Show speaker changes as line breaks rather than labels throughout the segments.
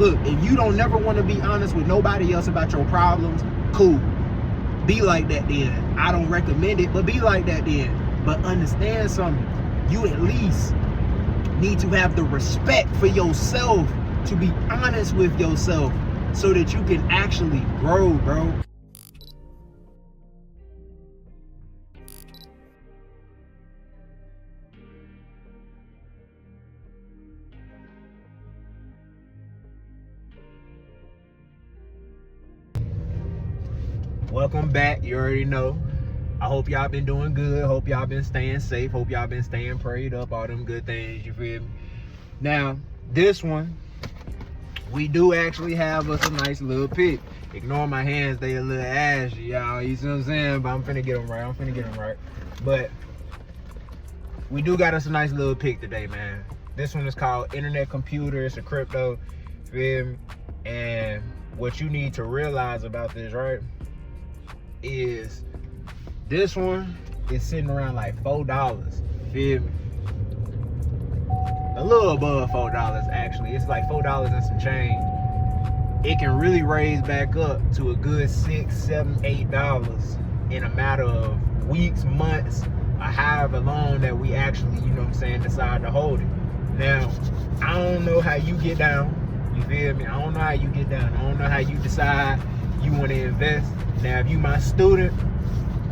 Look, if you don't never want to be honest with nobody else about your problems, cool. Be like that then. I don't recommend it, but be like that then. But understand something. You at least need to have the respect for yourself to be honest with yourself so that you can actually grow, bro. Welcome back. You already know. I hope y'all been doing good. Hope y'all been staying safe. Hope y'all been staying prayed up. All them good things, you feel me? Now, this one, we do actually have us a nice little pick. Ignore my hands, they a little ashy, y'all. You see what I'm saying? But I'm finna get them right. But we do got us a nice little pick today, man. This one is called Internet Computer. It's a crypto, feel me? And what you need to realize about this, right, is this one is sitting around like $4, feel me? A little above $4 actually. It's like $4 and some change. It can really raise back up to a good $6, $7, $8 in a matter of weeks, months, or however long that we actually, you know what I'm saying, decide to hold it. Now, I don't know how you get down, you feel me? I don't know how you get down. I don't know how you decide you want to invest. Now, if you my student,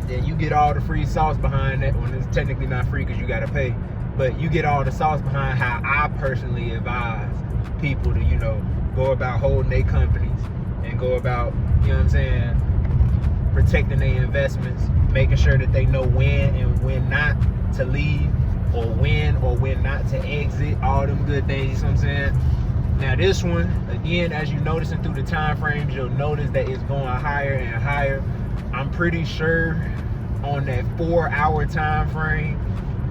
then you get all the free sauce behind that one. It's technically not free because you got to pay. But you get all the sauce behind how I personally advise people to, you know, go about holding their companies and go about, you know what I'm saying, protecting their investments, making sure that they know when and when not to leave or when not to exit, all them good things, you know what I'm saying? Now this one, again, as you noticing through the time frames, you'll notice that it's going higher and higher. I'm pretty sure on that 4-hour time frame,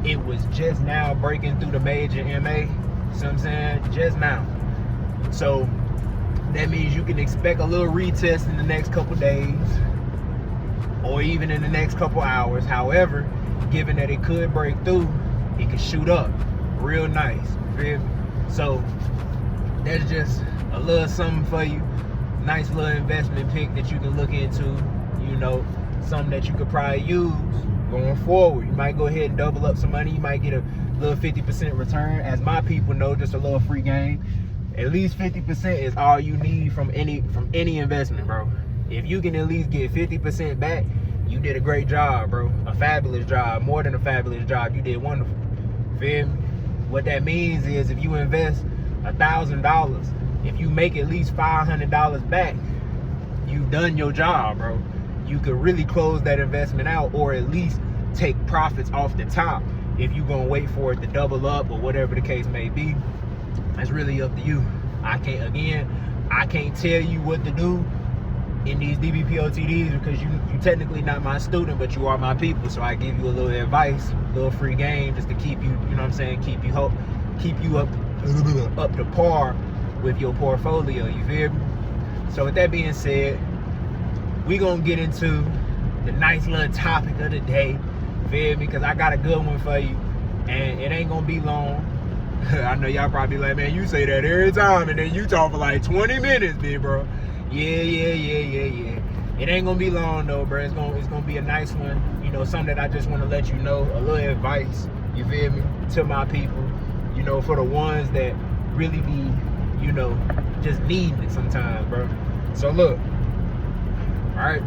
it was just now breaking through the major MA, you know what I'm saying? Just now. So that means you can expect a little retest in the next couple days or even in the next couple hours. However, given that it could break through, it could shoot up real nice, feel me? So that's just a little something for you. Nice little investment pick that you can look into, you know, something that you could probably use going forward. You might go ahead and double up some money. You might get a little 50% return. As my people know, just a little free game. At least 50% is all you need from any investment, bro. If you can at least get 50% back, you did a great job, bro. A fabulous job. More than a fabulous job. You did wonderful. Feel me? What that means is if you invest $1,000, if you make at least $500 back, you've done your job, bro. You could really close that investment out, or at least take profits off the top if you're gonna wait for it to double up or whatever the case may be. That's really up to you. I can't tell you what to do in these DBPOTDs because you technically not my student, but you are my people. So I give you a little advice, a little free game, just to keep you, you know what I'm saying, keep you up to par with your portfolio. You feel me? So with that being said, we gonna get into the nice little topic of the day, feel me? Because I got a good one for you, and it ain't gonna be long. I know y'all probably like, man, you say that every time, and then you talk for like 20 minutes, big bro. Yeah. It ain't gonna be long though, bro. It's gonna be a nice one. You know, something that I just want to let you know, a little advice. You feel me? To my people, you know, for the ones that really be, you know, just needing it sometimes, bro. So look. Alright,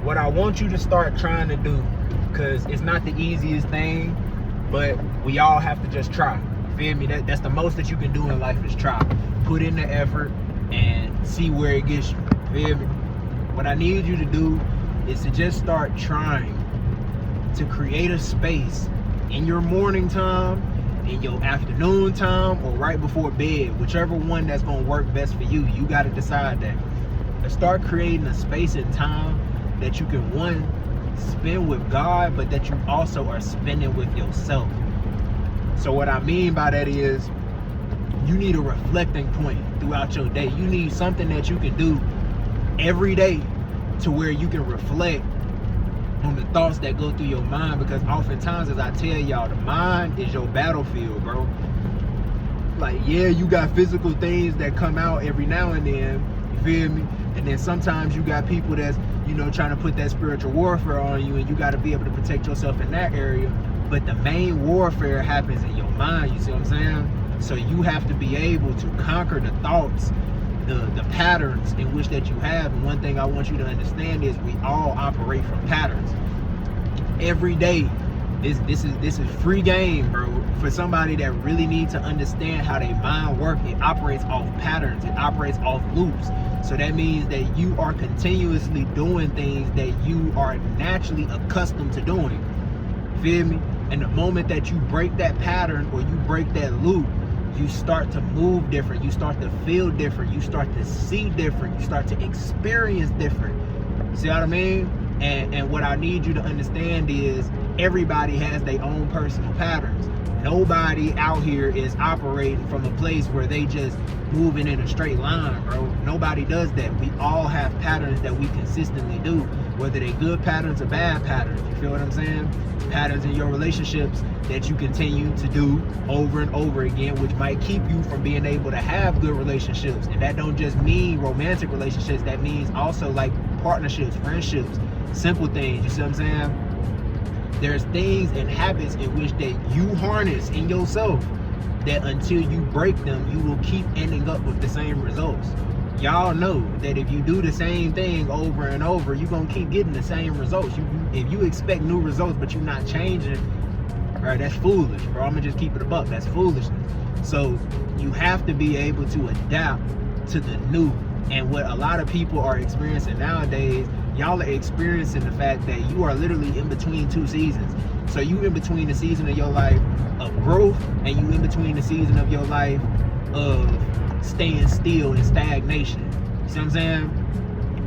what I want you to start trying to do, because it's not the easiest thing, but we all have to just try. Feel me? That's the most that you can do in life is try. Put in the effort and see where it gets you. Feel me? What I need you to do is to just start trying to create a space in your morning time, in your afternoon time, or right before bed, whichever one that's gonna work best for you. You gotta decide that. Start creating a space and time that you can, one, spend with God, but that you also are spending with yourself. So what I mean by that is you need a reflecting point throughout your day. You need something that you can do every day to where you can reflect on the thoughts that go through your mind, because oftentimes, as I tell y'all, the mind is your battlefield, bro. Like, yeah, you got physical things that come out every now and then, you feel me? And then sometimes you got people that's, you know, trying to put that spiritual warfare on you, and you got to be able to protect yourself in that area. But the main warfare happens in your mind, you see what I'm saying? So you have to be able to conquer the thoughts, the patterns in which that you have. And one thing I want you to understand is we all operate from patterns. Every day, this is free game, bro. For somebody that really needs to understand how their mind works, it operates off patterns, it operates off loops. So that means that you are continuously doing things that you are naturally accustomed to doing. Feel me? And the moment that you break that pattern or you break that loop, you start to move different, you start to feel different, you start to see different, you start to experience different. See what I mean? And what I need you to understand is everybody has their own personal patterns. Nobody out here is operating from a place where they just moving in a straight line, bro. Nobody does that. We all have patterns that we consistently do, whether they good patterns or bad patterns. You feel what I'm saying? Patterns in your relationships that you continue to do over and over again, which might keep you from being able to have good relationships. And that don't just mean romantic relationships. That means also like partnerships, friendships, simple things. You see what I'm saying? There's things and habits in which that you harness in yourself that until you break them, you will keep ending up with the same results. Y'all know that if you do the same thing over and over, you're gonna keep getting the same results. If you expect new results but you're not changing, right, that's foolish, bro. I'm gonna just keep it a buck. That's foolishness. So you have to be able to adapt to the new. And what a lot of people are experiencing nowadays, y'all are experiencing the fact that you are literally in between two seasons. So you in between the season of your life of growth, and you in between the season of your life of staying still and stagnation. You see what I'm saying?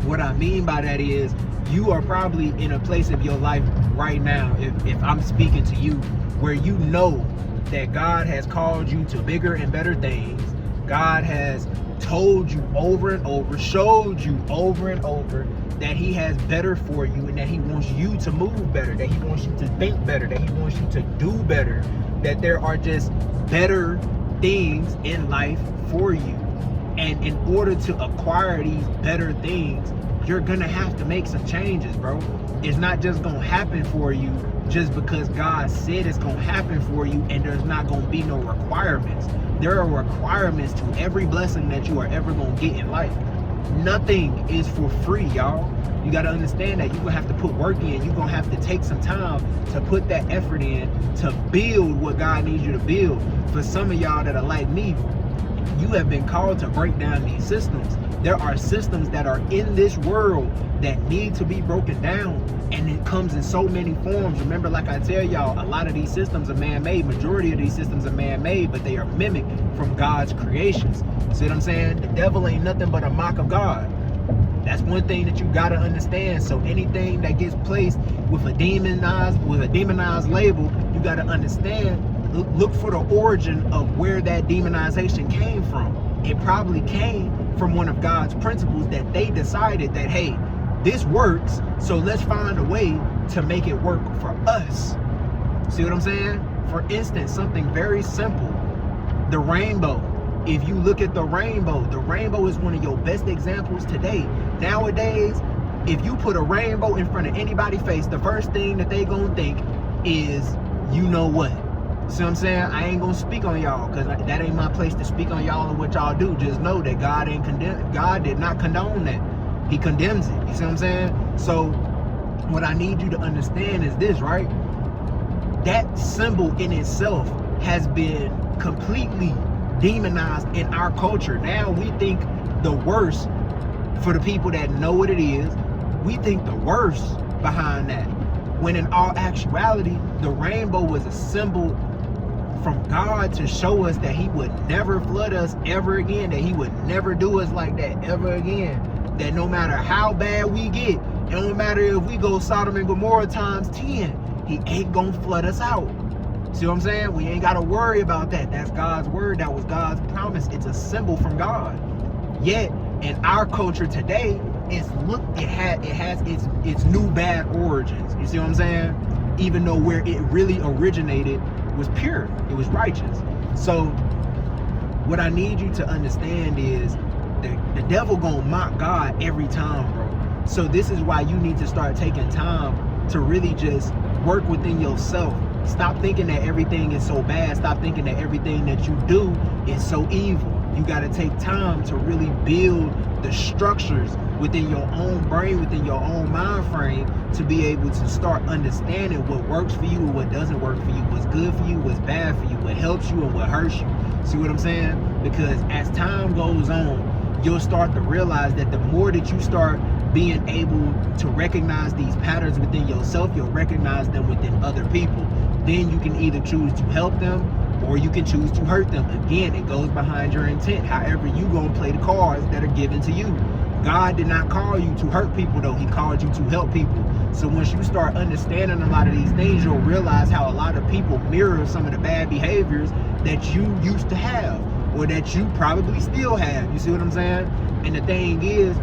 What I mean by that is you are probably in a place of your life right now, if I'm speaking to you, where you know that God has called you to bigger and better things. God has told you over and over, showed you over and over that he has better for you, and that he wants you to move better, that he wants you to think better, that he wants you to do better, that there are just better things in life for you. And in order to acquire these better things, you're gonna have to make some changes, bro. It's not just gonna happen for you just because God said it's gonna happen for you, and there's not gonna be no requirements. There are requirements to every blessing that you are ever gonna get in life. Nothing is for free, y'all. You gotta understand that you're gonna have to put work in. You're gonna have to take some time to put that effort in to build what God needs you to build. For some of y'all that are like me, you have been called to break down these systems. There are systems that are in this world that need to be broken down, and it comes in so many forms. Remember, like I tell y'all, a lot of these systems are man-made. Majority of these systems are man-made, but they are mimicked from God's creations. See what I'm saying? The devil ain't nothing but a mock of God. That's one thing that you gotta understand. So anything that gets placed with a demonized label, you gotta understand. Look for the origin of where that demonization came from. It probably came from one of God's principles that they decided that, hey, this works, so let's find a way to make it work for us. See what I'm saying? For instance, something very simple, the rainbow. If you look at the rainbow is one of your best examples today. Nowadays, if you put a rainbow in front of anybody's face, the first thing that they gonna think is, you know what? See what I'm saying? I ain't gonna speak on y'all, because that ain't my place to speak on y'all and what y'all do. Just know that God did not condone that. He condemns it. You see what I'm saying? So what I need you to understand is this, right? That symbol in itself has been completely demonized in our culture. Now we think the worst, for the people that know what it is, we think the worst behind that. When in all actuality, the rainbow was a symbol from God to show us that he would never flood us ever again, that he would never do us like that ever again, that no matter how bad we get, it don't matter if we go Sodom and Gomorrah times 10, he ain't gonna flood us out. See what I'm saying? We ain't gotta worry about that. That's God's word. That was God's promise. It's a symbol from God. Yet in our culture today, it has its new bad origins. You see what I'm saying? Even though where it really originated was pure, it was righteous. So what I need you to understand is the devil gonna mock God every time, bro. So this is why you need to start taking time to really just work within yourself. Stop thinking that everything is so bad. Stop thinking that everything that you do is so evil. You got to take time to really build the structures within your own brain, within your own mind frame, to be able to start understanding what works for you and what doesn't work for you, what's good for you, what's bad for you, what helps you and what hurts you. See what I'm saying? Because as time goes on, you'll start to realize that the more that you start being able to recognize these patterns within yourself, you'll recognize them within other people. Then you can either choose to help them or you can choose to hurt them. Again, it goes behind your intent. However, you gonna play the cards that are given to you. God did not call you to hurt people though. He called you to help people. So once you start understanding a lot of these things, you'll realize how a lot of people mirror some of the bad behaviors that you used to have or that you probably still have. You see what I'm saying? And the thing is,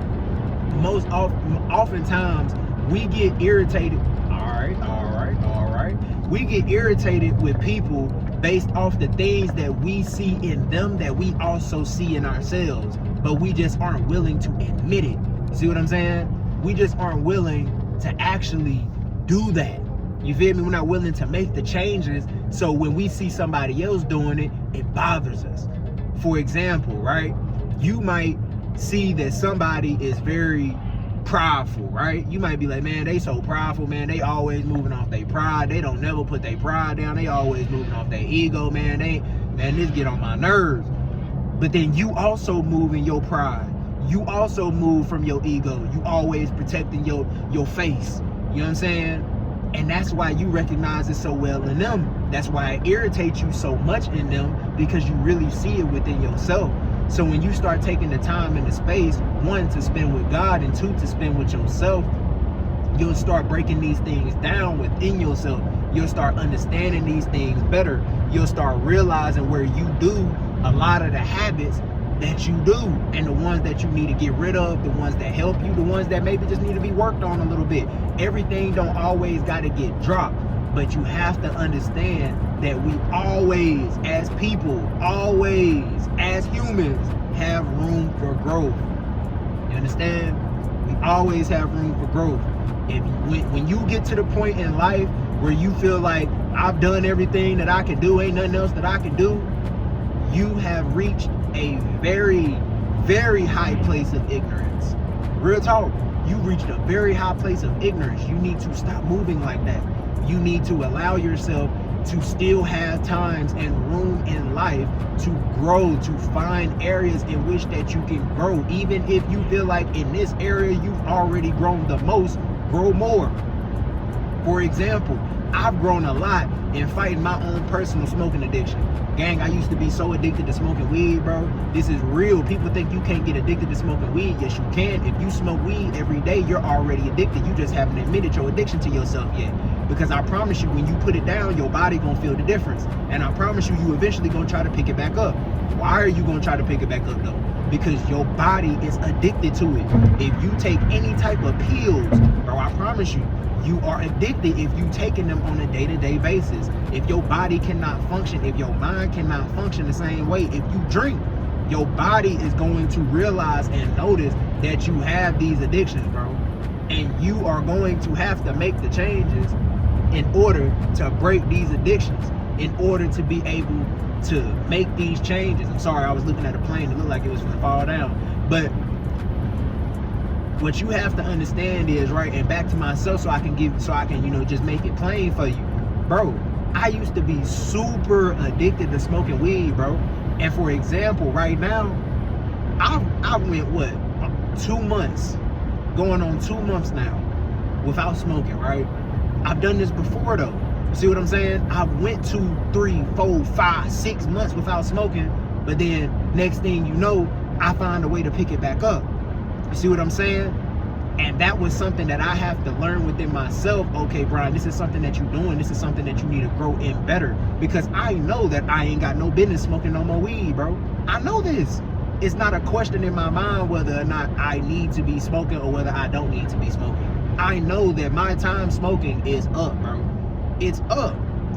oftentimes we get irritated. All right. We get irritated with people based off the things that we see in them that we also see in ourselves, but we just aren't willing to admit it. You see what I'm saying? We just aren't willing to actually do that. You feel me? We're not willing to make the changes. So when we see somebody else doing it, it bothers us. For example, right? You might see that somebody is very prideful, right? You might be like, man, they so prideful, man. They always moving off their pride. They don't never put their pride down. They always moving off their ego, man. This get on my nerves. But then you also move in your pride. You also move from your ego. You always protecting your face. You know what I'm saying? And that's why you recognize it so well in them. That's why it irritates you so much in them, because you really see it within yourself. So when you start taking the time and the space, one, to spend with God, and two, to spend with yourself, you'll start breaking these things down within yourself. You'll start understanding these things better. You'll start realizing where you do a lot of the habits that you do, and the ones that you need to get rid of, the ones that help you, the ones that maybe just need to be worked on a little bit. Everything don't always got to get dropped, but you have to understand that we always, as people, always, as humans, have room for growth. You understand? We always have room for growth. When you get to the point in life where you feel like, I've done everything that I can do, ain't nothing else that I can do, you have reached a very, very high place of ignorance. Real talk. You've reached a very high place of ignorance. You need to stop moving like that. You need to allow yourself to still have times and room in life to grow, to find areas in which that you can grow. Even if you feel like in this area you've already grown the most, grow more. For example, I've grown a lot in fighting my own personal smoking addiction. Gang, I used to be so addicted to smoking weed, bro. This is real. People think you can't get addicted to smoking weed. Yes, you can. If you smoke weed every day, you're already addicted. You just haven't admitted your addiction to yourself yet. Because I promise you, when you put it down, your body gonna feel the difference. And I promise you, you eventually gonna try to pick it back up. Why are you gonna try to pick it back up though? Because your body is addicted to it. If you take any type of pills, bro, I promise you, you are addicted if you taking them on a day-to-day basis. If your body cannot function, if your mind cannot function the same way, if you drink, your body is going to realize and notice that you have these addictions, bro. And you are going to have to make the changes in order to break these addictions, in order to be able to make these changes. I'm sorry, I was looking at a plane. It looked like it was going to fall down. But what you have to understand is, right, and back to myself so I can, you know, just make it plain for you. Bro, I used to be super addicted to smoking weed, bro. And for example, right now, I went, what, 2 months, going on 2 months now without smoking, right? I've done this before though. See what I'm saying? I went 2, 3, 4, 5, 6 months without smoking, but then next thing you know, I find a way to pick it back up. You see what I'm saying? And that was something that I have to learn within myself. Okay, Brian, this is something that you're doing. This is something that you need to grow in better. Because I know that I ain't got no business smoking no more weed, bro. I know this. It's not a question in my mind whether or not I need to be smoking or whether I don't need to be smoking. I know that my time smoking is up, bro. It's up.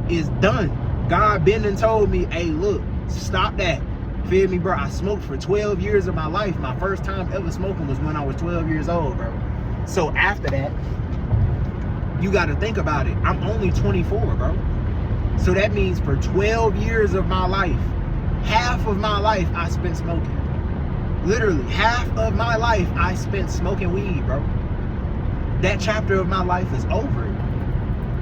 It's done. God been and told me, hey, look, stop that. Feel me, bro? I smoked for 12 years of my life. My first time ever smoking was when I was 12 years old, bro. So after that, you got to think about it. I'm only 24, bro. So that means for 12 years of my life, half of my life I spent smoking. Literally, half of my life I spent smoking weed, bro. That chapter of my life is over.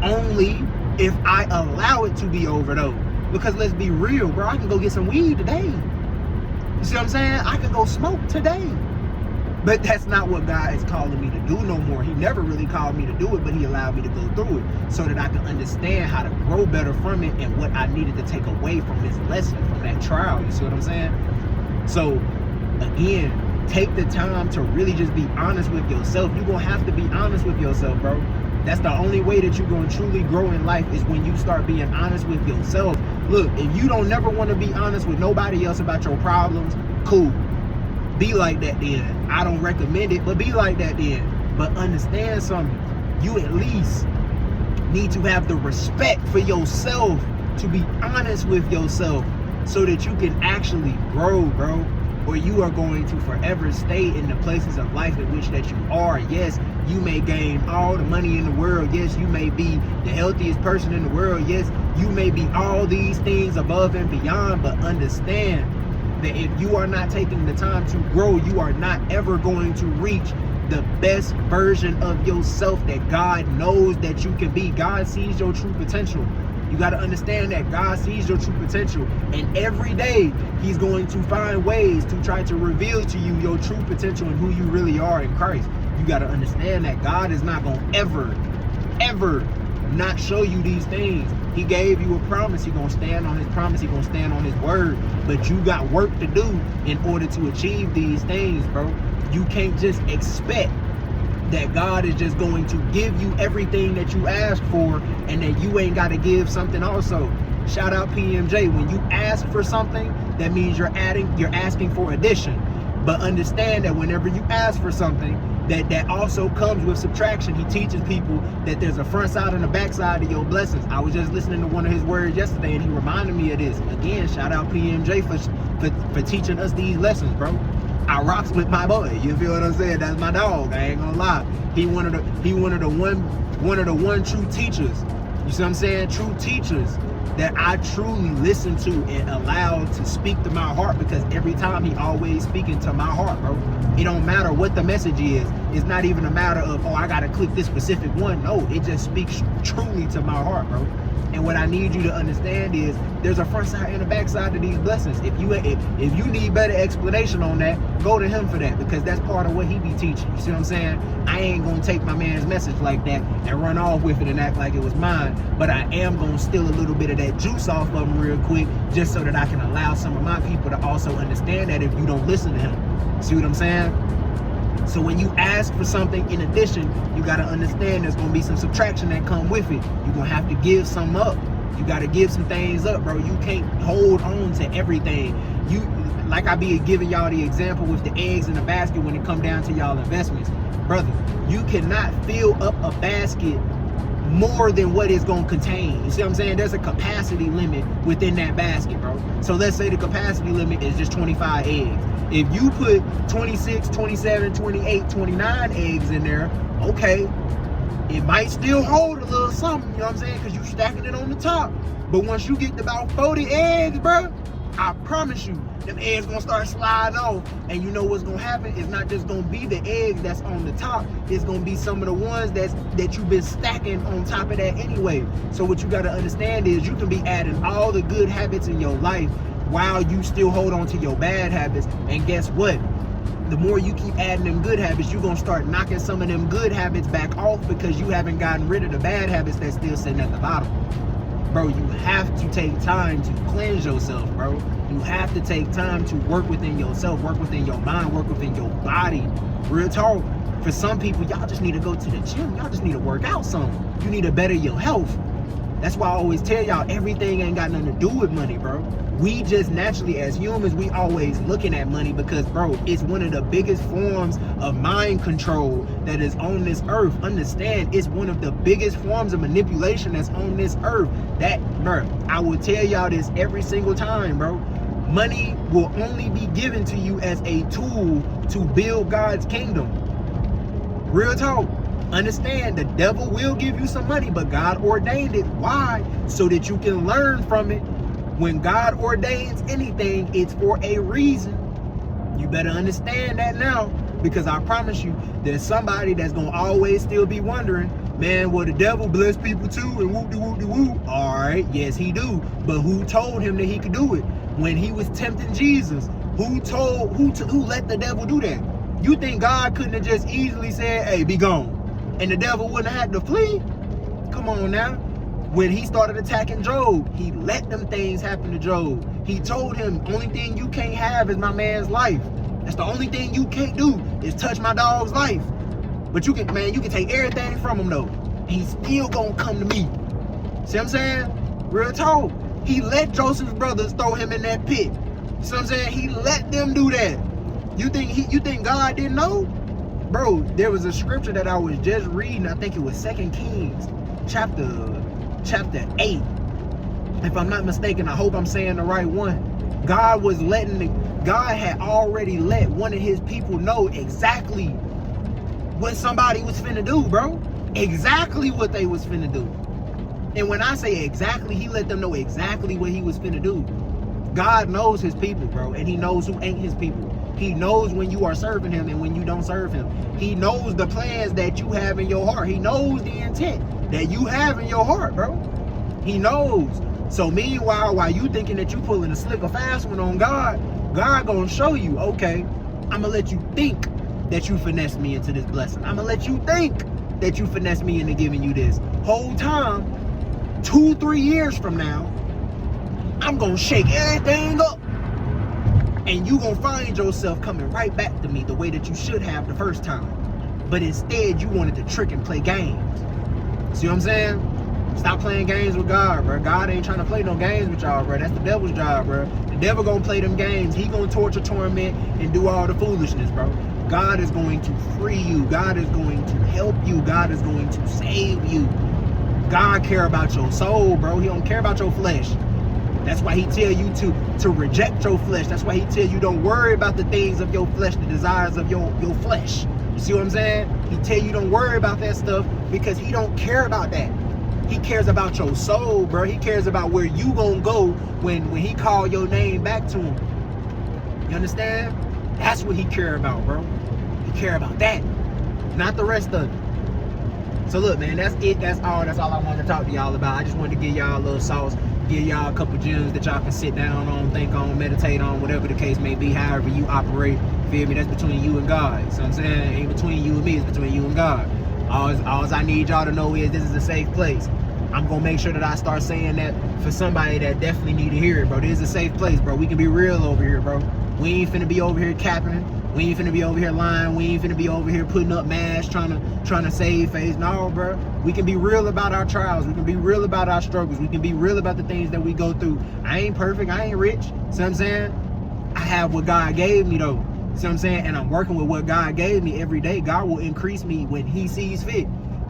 Only if I allow it to be over, though. Because let's be real, bro. I can go get some weed today. You see what I'm saying? I can go smoke today. But that's not what God is calling me to do no more. He never really called me to do it, but he allowed me to go through it so that I can understand how to grow better from it and what I needed to take away from this lesson, from that trial. You see what I'm saying? So, again, take the time to really just be honest with yourself. You're going to have to be honest with yourself, bro. That's the only way that you're going to truly grow in life, is when you start being honest with yourself. Look, if you don't never want to be honest with nobody else about your problems, cool. Be like that then. I don't recommend it, but be like that then. But understand something. You at least need to have the respect for yourself to be honest with yourself so that you can actually grow, bro. Or you are going to forever stay in the places of life in which that you are. Yes, you may gain all the money in the world. Yes, you may be the healthiest person in the world. Yes, you may be all these things above and beyond, but understand that if you are not taking the time to grow, you are not ever going to reach the best version of yourself that God knows that you can be. God sees your true potential. You got to understand that God sees your true potential, and every day he's going to find ways to try to reveal to you your true potential and who you really are in Christ. You got to understand that God is not going to ever not show you these things. He gave you a promise. He's going to stand on his promise. He's going to stand on his word. But you got work to do in order to achieve these things, bro. You can't just expect that God is just going to give you everything that you ask for and that you ain't got to give something also. Shout out PMJ. When you ask for something, that means you're asking for addition. But understand that whenever you ask for something, that also comes with subtraction. He teaches people that there's a front side and a back side to your blessings. I was just listening to one of his words yesterday, and he reminded me of this. Again, shout out PMJ for teaching us these lessons, bro. I rocks with my boy. You feel what I'm saying? That's my dog. I ain't gonna lie. He one of the one true teachers. You see what I'm saying? True teachers that I truly listen to and allow to speak to my heart, because every time he always speaking to my heart, bro. It don't matter what the message is. It's not even a matter of, oh, I gotta click this specific one. No, it just speaks truly to my heart, bro. And what I need you to understand is there's a front side and a back side to these blessings. If you need better explanation on that, go to him for that, because that's part of what he be teaching. You see what I'm saying? I ain't gonna take my man's message like that and run off with it and act like it was mine, but I am gonna steal a little bit of that juice off of him real quick, just so that I can allow some of my people to also understand that if you don't listen to him. See what I'm saying? So when you ask for something in addition, you got to understand there's going to be some subtraction that come with it. You're going to have to give some up. You got to give some things up, bro. You can't hold on to everything. Like I be giving y'all the example with the eggs in the basket when it come down to y'all investments. Brother, you cannot fill up a basket more than what it's going to contain. You see what I'm saying? There's a capacity limit within that basket, bro. So let's say the capacity limit is just 25 eggs. If you put 26, 27, 28, 29 eggs in there, okay, it might still hold a little something, you know what I'm saying? Because you're stacking it on the top. But once you get to about 40 eggs, bro, I promise you, them eggs gonna start sliding off. And you know what's gonna happen? It's not just gonna be the eggs that's on the top. It's gonna be some of the ones that you've been stacking on top of that anyway. So what you gotta understand is you can be adding all the good habits in your life while you still hold on to your bad habits. And guess what? The more you keep adding them good habits, you're going to start knocking some of them good habits back off, because you haven't gotten rid of the bad habits that's still sitting at the bottom. Bro, you have to take time to cleanse yourself, bro. You have to take time to work within yourself, work within your mind, work within your body. Real talk. For some people, y'all just need to go to the gym. Y'all just need to work out some. You need to better your health. That's why I always tell y'all, everything ain't got nothing to do with money, bro. We just naturally, as humans, we always looking at money because, bro, it's one of the biggest forms of mind control that is on this earth. Understand, it's one of the biggest forms of manipulation that's on this earth. That, bro, I will tell y'all this every single time, bro. Money will only be given to you as a tool to build God's kingdom. Real talk. Understand, the devil will give you some money, but God ordained it. Why? So that you can learn from it. When God ordains anything, it's for a reason. You better understand that now, because I promise you, there's somebody that's going to always still be wondering, man, will the devil bless people too and whoop-de-whoop-de-whoop? All right, yes, he do. But who told him that he could do it? When he was tempting Jesus, who let the devil do that? You think God couldn't have just easily said, hey, be gone, and the devil wouldn't have had to flee? Come on now. When he started attacking Job, he let them things happen to Job. He told him, only thing you can't have is my man's life. That's the only thing you can't do, is touch my dog's life. But you can take everything from him though. He's still gonna come to me. See what I'm saying? Real talk. He let Joseph's brothers throw him in that pit. See what I'm saying? He let them do that. You think God didn't know? Bro, there was a scripture that I was just reading. I think it was 2 Kings chapter 8. If I'm not mistaken, I hope I'm saying the right one. God had already let one of his people know exactly what somebody was finna do, bro. Exactly what they was finna do. And when I say exactly, he let them know exactly what he was finna do. God knows his people, bro, and he knows who ain't his people. He knows when you are serving him and when you don't serve him. He knows the plans that you have in your heart. He knows the intent that you have in your heart, bro. He knows. So meanwhile, while you thinking that you pulling a slick or fast one on God, God gonna show you, okay, I'm gonna let you think that you finessed me into this blessing. I'm gonna let you think that you finessed me into giving you this. Whole time, 2-3 years from now, I'm gonna shake everything up. And you gonna find yourself coming right back to me the way that you should have the first time. But instead, you wanted to trick and play games. See what I'm saying? Stop playing games with God, bro. God ain't trying to play no games with y'all, bro. That's the devil's job, bro. The devil gonna play them games. He gonna torture, torment, and do all the foolishness, bro. God is going to free you. God is going to help you. God is going to save you. God care about your soul, bro. He don't care about your flesh. That's why he tell you to reject your flesh. That's why he tell you don't worry about the things of your flesh, the desires of your flesh. You see what I'm saying? He tell you don't worry about that stuff because he don't care about that. He cares about your soul, bro. He cares about where you gonna go when he call your name back to him. You understand? That's what he care about, bro. He care about that, not the rest of it. So look, man, that's it. That's all I wanted to talk to y'all about. I just wanted to give y'all a little sauce, give y'all a couple gems that y'all can sit down on, think on, meditate on, whatever the case may be, however you operate. Feel me? That's between you and God. So I'm saying, it ain't between you and me, it's between you and God. All I need y'all to know is this is a safe place. I'm gonna make sure that I start saying that for somebody that definitely need to hear it, bro. This is a safe place, bro. We can be real over here, bro. We ain't finna be over here capping. We ain't finna be over here lying. We ain't finna be over here putting up masks, trying to save face. No, bro. We can be real about our trials. We can be real about our struggles. We can be real about the things that we go through. I ain't perfect. I ain't rich. See what I'm saying? I have what God gave me, though. See what I'm saying? And I'm working with what God gave me every day. God will increase me when he sees fit.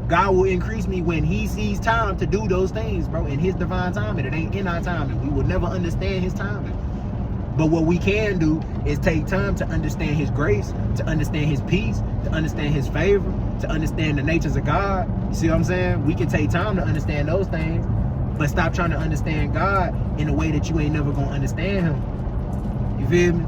God will increase me when he sees time to do those things, bro, in his divine timing. It ain't in our timing. We will never understand his timing. But what we can do is take time to understand his grace, to understand his peace, to understand his favor, to understand the natures of God. You see what I'm saying? We can take time to understand those things, but stop trying to understand God in a way that you ain't never gonna understand him. You feel me?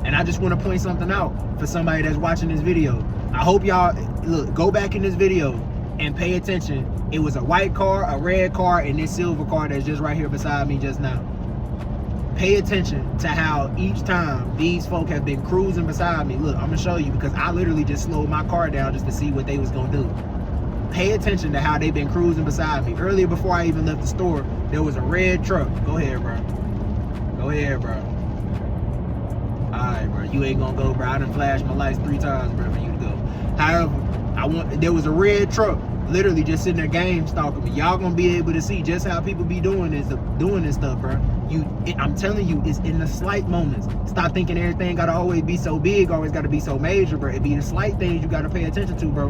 And I just want to point something out for somebody that's watching this video. I hope y'all, look, go back in this video and pay attention. It was a white car, a red car, and this silver car that's just right here beside me just now. Pay attention to how each time these folk have been cruising beside me. Look, I'm gonna show you because I literally just slowed my car down just to see what they was gonna do. Pay attention to how they've been cruising beside me. Earlier, before I even left the store, there was a red truck. Go ahead, bro. Go ahead, bro. Alright, bro. You ain't gonna go, bro. I done flashed my lights 3 times, bro, for you to go. However, there was a red truck literally just sitting there game stalking me. Y'all gonna be able to see just how people be doing this stuff, bro. I'm telling you, it's in the slight moments. Stop thinking everything gotta always be so big, always gotta be so major, bro. It be the slight things you gotta pay attention to, bro.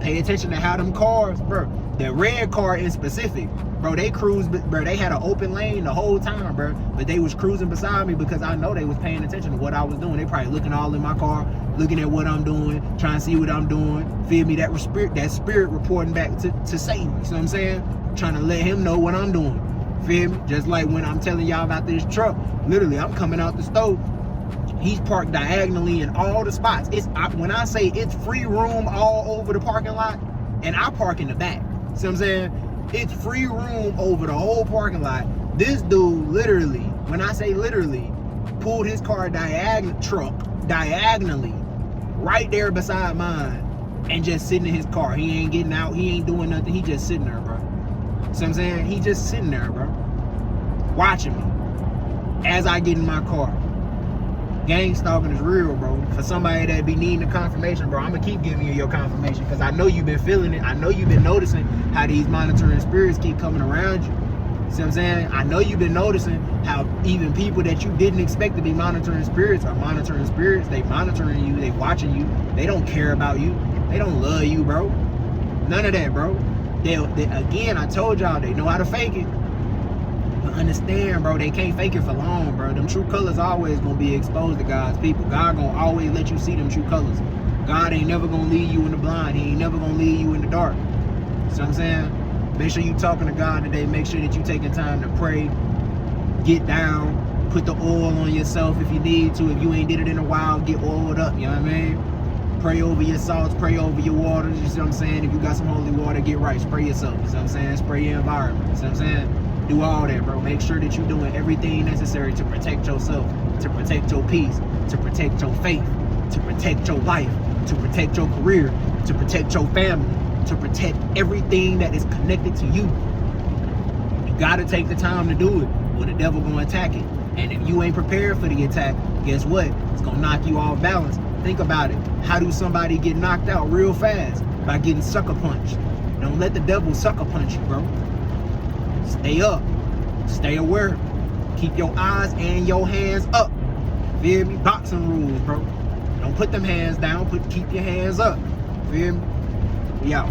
Pay attention to how them cars, bro. The red car in specific, bro, they cruised, bro, they had an open lane the whole time, bro. But they was cruising beside me because I know they was paying attention to what I was doing. They probably looking all in my car, looking at what I'm doing, trying to see what I'm doing. Feel me? That spirit reporting back to Satan. You see what I'm saying? Trying to let him know what I'm doing. Feel me? Just like when I'm telling y'all about this truck. Literally, I'm coming out the stove. He's parked diagonally in all the spots. When I say it's free room all over the parking lot, and I park in the back. See what I'm saying? It's free room over the whole parking lot. This dude literally, when I say literally, pulled his car diagonally right there beside mine and just sitting in his car. He ain't getting out. He ain't doing nothing. He just sitting there, bro. See what I'm saying? He just sitting there, bro. Watching me as I get in my car. Gang stalking is real, bro. For somebody that be needing a confirmation, bro, I'm gonna keep giving you your confirmation because I know you've been feeling it. I know you've been noticing how these monitoring spirits keep coming around you. See what I'm saying? I know you've been noticing how even people that you didn't expect to be monitoring spirits are monitoring spirits. They monitoring you. They watching you. They don't care about you. They don't love you, bro. None of that, bro. They again, I told y'all, they know how to fake it. But understand, bro, they can't fake it for long, bro. Them true colors always gonna be exposed to God's people. God gonna always let you see them true colors. God ain't never gonna leave you in the blind. He ain't never gonna leave you in the dark. See what I'm saying? Make sure you talking to God today. Make sure that you taking time to pray. Get down. Put the oil on yourself if you need to. If you ain't did it in a while, get oiled up. You know what I mean? Pray over your salts, pray over your waters. You see what I'm saying? If you got some holy water, get right. Spray yourself. You see what I'm saying? Spray your environment. You see what I'm saying? Do all that, bro. Make sure that you're doing everything necessary to protect yourself, to protect your peace, to protect your faith, to protect your life, to protect your career, to protect your family, to protect everything that is connected to you. You gotta take the time to do it, or the devil gonna attack it. And if you ain't prepared for the attack, guess what? It's gonna knock you off balance. Think about it. How do somebody get knocked out real fast? By getting sucker punched. Don't let the devil sucker punch you, bro. Stay up. Stay aware. Keep your eyes and your hands up. Feel me? Boxing rules, bro. Don't put them hands down. Keep your hands up. Feel me? We out.